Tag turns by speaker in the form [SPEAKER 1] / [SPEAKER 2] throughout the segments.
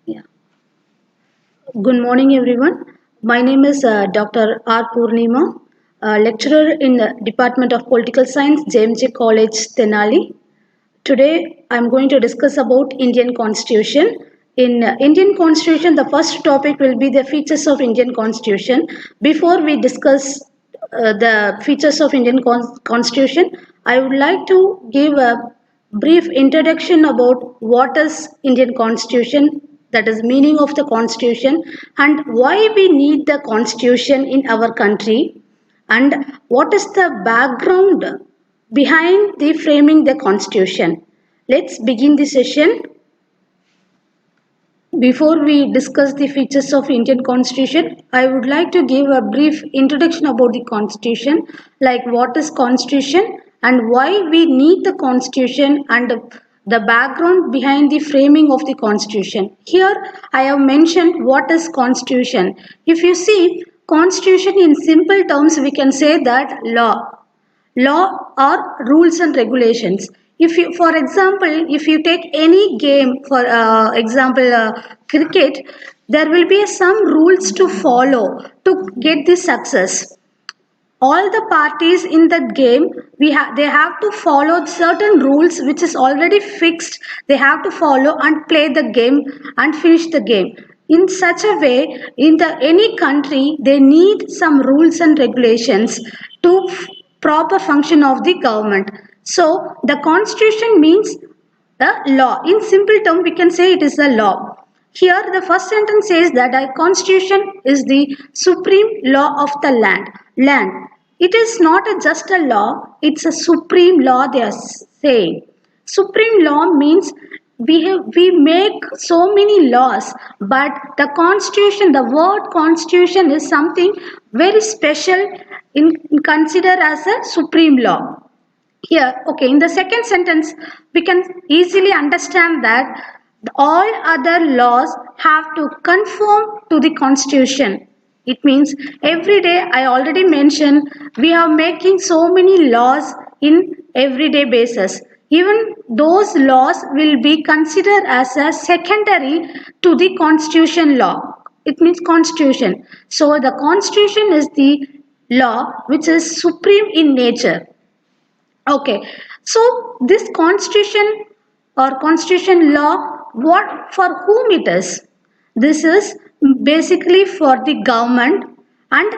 [SPEAKER 1] Yeah. Good morning, everyone. My name is Dr. R. Purnima, lecturer in the Department of Political Science, JMJ College, Tenali. Today, I'm going to discuss about Indian Constitution. In Indian Constitution, the first topic will be the features of Indian Constitution. Before we discuss the features of Indian Constitution, I would like to give a brief introduction about what is Indian Constitution, that is meaning of the Constitution, and why we need the Constitution in our country, and what is the background behind the framing the Constitution. Let's begin the session. Before we discuss the features of Indian Constitution, I would like to give a brief introduction about the Constitution, like what is Constitution and why we need the Constitution and the background behind the framing of the Constitution. Here I have mentioned what is Constitution. If you see Constitution in simple terms, we can say that law or rules and regulations. If you, for example, if you take any game, for example cricket, there will be some rules to follow to get the success. All the parties in that game, they have to follow certain rules which is already fixed. They have to follow and play the game and finish the game in such a way. In the any country, they need some rules and regulations to proper function of the government. So the constitution means the law. In simple term, we can say it is the law. Here the first sentence says that a constitution is the supreme law of the land. It is not just a law, it's a supreme law, they are saying. Supreme law means we make so many laws, but the constitution, the word constitution is something very special in consider as a supreme law. Here, okay, in the second sentence, we can easily understand that all other laws have to conform to the constitution. It means every day, I already mentioned, we are making so many laws in everyday basis. Even those laws will be considered as a secondary to the constitution law. It means constitution. So the constitution is the law which is supreme in nature. Okay, so this constitution or constitution law, what for whom it is? This is basically for the government and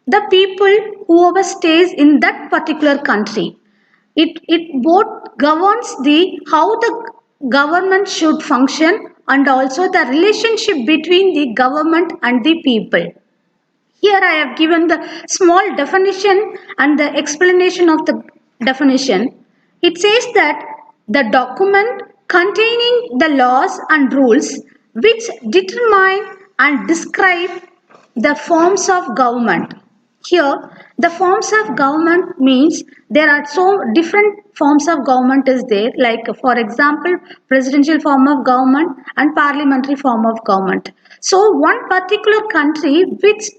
[SPEAKER 1] the people whoever stays in that particular country. It both governs the how the government should function and also the relationship between the government and the people. Here I have given the small definition and the explanation of the definition. It says that the document containing the laws and rules which determine and describe the forms of government. Here, the forms of government means there are so different forms of government is there, like for example, presidential form of government and parliamentary form of government. So one particular country, which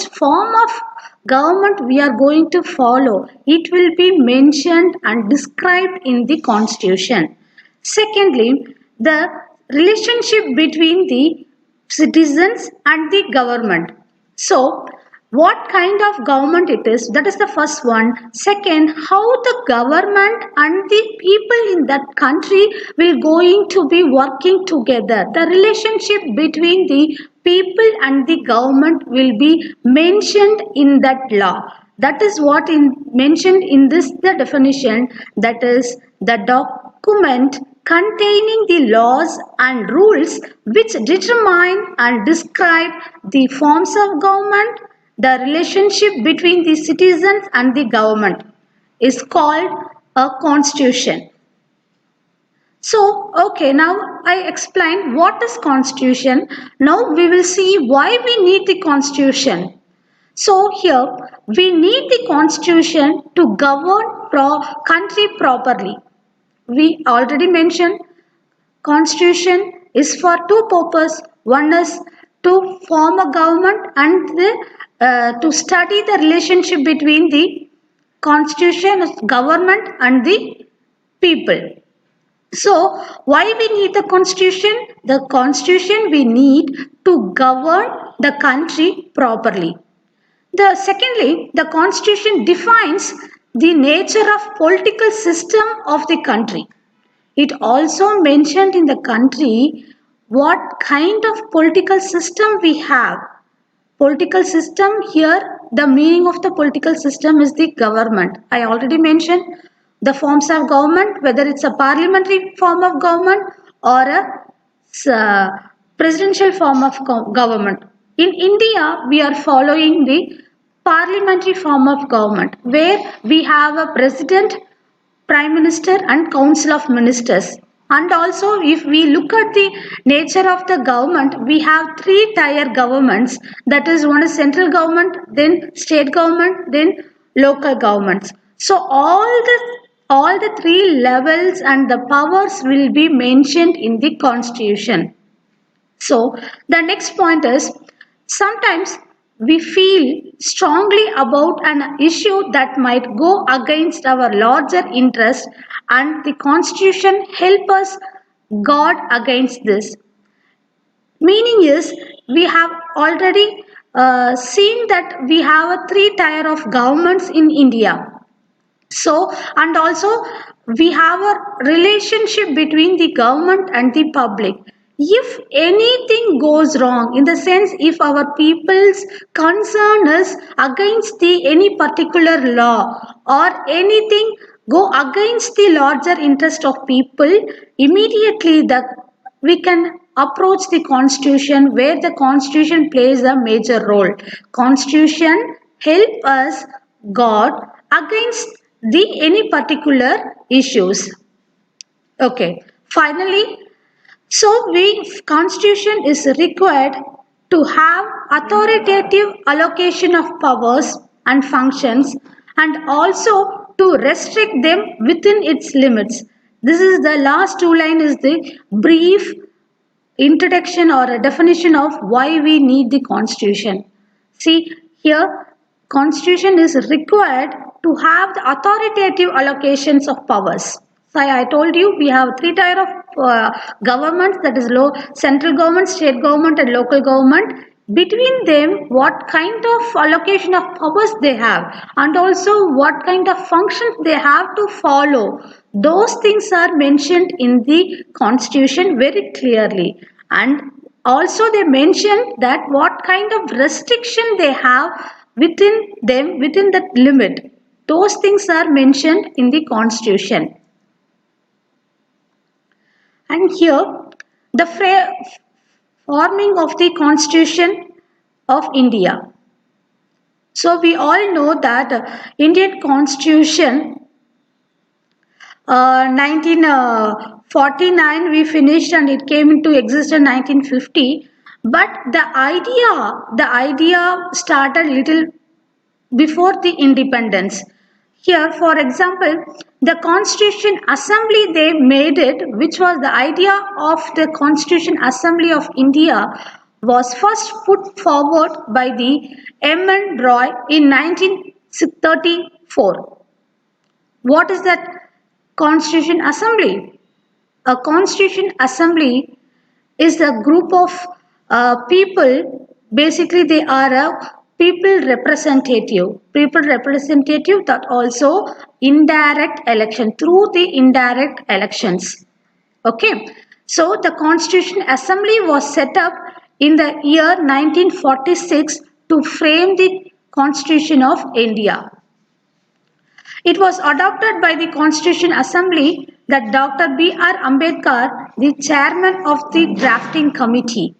[SPEAKER 1] form of government we are going to follow, it will be mentioned and described in the constitution. Secondly, the relationship between the citizens and the government. So what kind of government it is, that is the first one. Second, how the government and the people in that country will going to be working together. The relationship between the people and the government will be mentioned in that law. That is what in mentioned in this the definition, that is the document containing the laws and rules which determine and describe the forms of government, the relationship between the citizens and the government is called a constitution. So, okay, now I explained what is constitution. Now we will see why we need the constitution. So here we need the constitution to govern country properly. We already mentioned constitution is for two purposes. One is to form a government and to study the relationship between the constitution, government and the people. So, why we need the constitution? The constitution we need to govern the country properly. Secondly, the constitution defines the nature of political system of the country. It also mentioned in the country what kind of political system we have. Political system here, the meaning of the political system is the government. I already mentioned the forms of government, whether it's a parliamentary form of government or a presidential form of government. In India, we are following the parliamentary form of government where we have a president, prime minister and council of ministers. And also if we look at the nature of the government, we have three tier governments, that is one is central government, then state government, then local governments. So all the three levels and the powers will be mentioned in the constitution. So the next point is, sometimes we feel strongly about an issue that might go against our larger interest, and the constitution help us guard against this. Meaning is, we have already seen that we have a three tier of governments in India. So, and also we have a relationship between the government and the public. If anything goes wrong, in the sense if our people's concern is against the any particular law or anything go against the larger interest of people, immediately we can approach the constitution, where the constitution plays a major role. Constitution help us guard against the any particular issues. Okay, finally, so constitution is required to have authoritative allocation of powers and functions, and also to restrict them within its limits. This is the last two line is the brief introduction or a definition of why we need the constitution. See here, constitution is required to have the authoritative allocations of powers. So I told you we have three tier of governments, that is central government, state government and local government. Between them, what kind of allocation of powers they have, and also what kind of functions they have to follow. Those things are mentioned in the constitution very clearly, and also they mention that what kind of restriction they have within them, within that limit. Those things are mentioned in the constitution. And here the forming of the constitution of India. So we all know that Indian constitution 1949 we finished and it came into existence in 1950, but the idea started little before the independence. Here, for example, the Constitution Assembly, they made it, which was the idea of the Constitution Assembly of India, was first put forward by the M.N. Roy in 1934. What is that Constitution Assembly? A Constitution Assembly is a group of people, basically they are a people representative that also indirect election, through the indirect elections. Okay, so the Constitution Assembly was set up in the year 1946 to frame the Constitution of India. It was adopted by the Constitution Assembly that Dr. B.R. Ambedkar, the chairman of the drafting committee.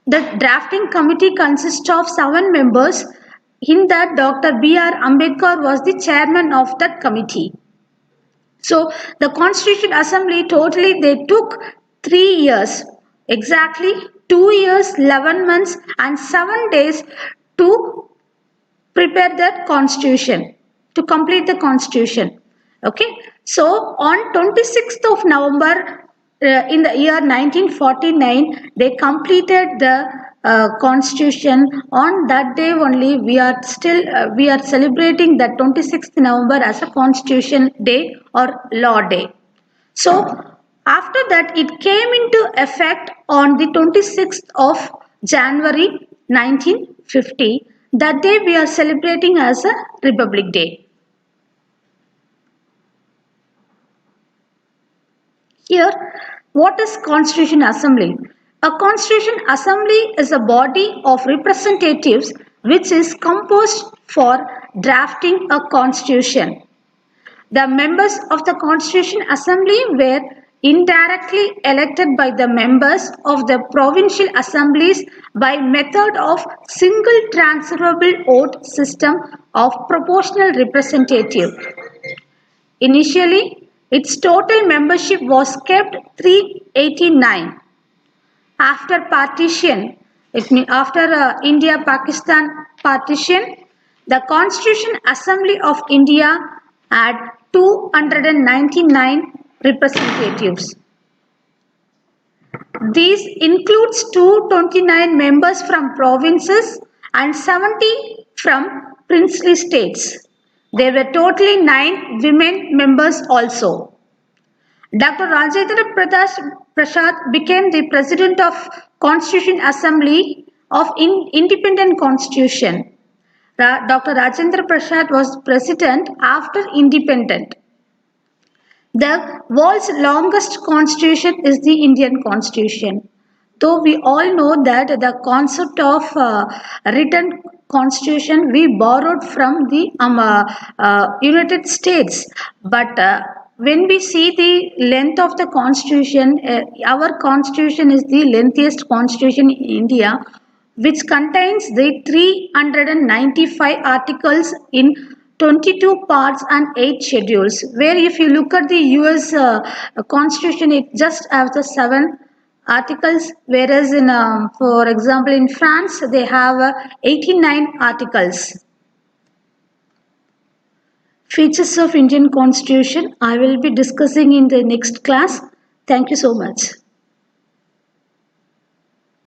[SPEAKER 1] The drafting committee consists of 7 members. In that, Dr. B.R. Ambedkar was the chairman of that committee. So, the Constitution Assembly totally they took 3 years, exactly 2 years, 11 months and 7 days to prepare the constitution, to complete the constitution. Okay, so on 26th of November in the year 1949 they completed the constitution. On that day only we are celebrating the 26th November as a constitution day or law day. So after that it came into effect on the 26th of January 1950. That day we are celebrating as a Republic Day. Here, what is Constitution Assembly? A Constitution Assembly is a body of representatives which is composed for drafting a constitution. The members of the Constitution Assembly were indirectly elected by the members of the provincial assemblies by method of single transferable vote system of proportional representative. Initially, its total membership was kept 389. After partition, it means after India-Pakistan partition, the Constitution Assembly of India had 299 representatives. These includes 229 members from provinces and 70 from princely states. There were totally 9 women members also. Dr. Rajendra Prasad became the president of Constitution Assembly of Independent Constitution. Dr. Rajendra Prasad was president after independent. The world's longest constitution is the Indian Constitution. Though we all know that the concept of written constitution we borrowed from the United States, but when we see the length of the constitution, our constitution is the lengthiest constitution in India, which contains the 395 articles in 22 parts and 8 schedules, where if you look at the US constitution, it just has the 7 articles, whereas in for example in France they have 89 articles. Features of Indian Constitution I will be discussing in the next class. Thank you so much.